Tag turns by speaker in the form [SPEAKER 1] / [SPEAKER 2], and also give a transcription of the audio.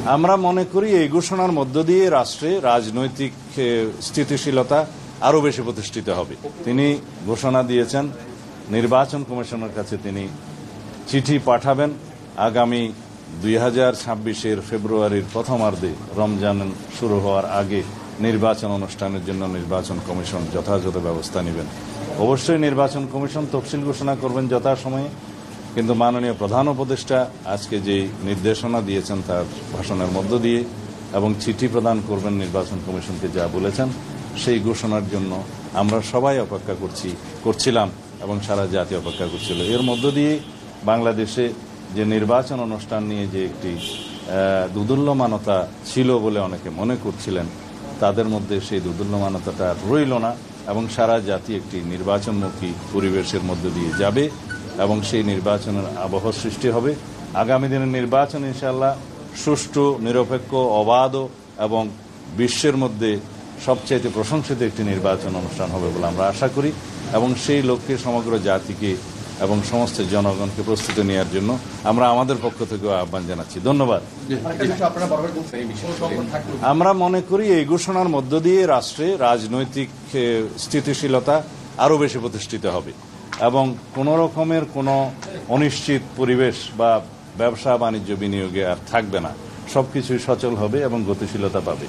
[SPEAKER 1] আমরা মনে করি এই ঘোষণার মধ্য দিয়ে রাষ্ট্রে রাজনৈতিক স্থিতিশীলতা আরো বেশি প্রতিষ্ঠিত হবে। তিনি ঘোষণা দিয়েছেন নির্বাচন কমিশনের কাছে তিনি চিঠি পাঠাবেন আগামী 2026-এর ফেব্রুয়ারির প্রথমার্ধে রমজান শুরু হওয়ার আগে নির্বাচন অনুষ্ঠানের জন্য নির্বাচন কমিশন যথাযথ ব্যবস্থা নেবেন। অবশ্যই নির্বাচন কমিশন তফসিল ঘোষণা করবেন যথাসময়ে, কিন্তু মাননীয় প্রধান উপদেষ্টা আজকে যে নির্দেশনা দিয়েছেন তার ভাষণের মধ্য দিয়ে এবং চিঠি প্রদান করবেন নির্বাচন কমিশনকে যা বলেছেন সেই ঘোষণার জন্য আমরা সবাই অপেক্ষা করছিলাম এবং সারা জাতি অপেক্ষা করছিল। এর মধ্য দিয়ে বাংলাদেশে যে নির্বাচন অনুষ্ঠান নিয়ে যে একটি দুদুল্যমানতা ছিল বলে অনেকে মনে করছিলেন, তাদের মধ্যে সেই দুদুল্যমানতাটা রইল না এবং সারা জাতি একটি নির্বাচনমুখী পরিবেশের মধ্য দিয়ে যাবে এবং সেই নির্বাচনের আবহ সৃষ্টি হবে। আগামী দিনের নির্বাচন ইনশাআল্লাহ সুষ্ঠু, নিরপেক্ষ, অবাধ এবং বিশ্বের মধ্যে সবচাইতে প্রশংসিত একটি নির্বাচন অনুষ্ঠান হবে বলে আমরা আশা করি এবং সেই লক্ষ্যে সমগ্র জাতিকে এবং সমস্ত জনগণকে প্রস্তুতি নেওয়ার জন্য আমরা আমাদের পক্ষ থেকে আহ্বান জানাচ্ছি। ধন্যবাদ। আমরা মনে করি এই ঘোষণার মধ্য দিয়ে রাষ্ট্রে রাজনৈতিক স্থিতিশীলতা আরো বেশি প্রতিষ্ঠিত হবে এবং কোন রকমের কোনো অনিশ্চিত পরিবেশ বা ব্যবসা বাণিজ্য বিনিয়োগে আর থাকবে না। সবকিছুই সচল হবে এবং গতিশীলতা পাবে।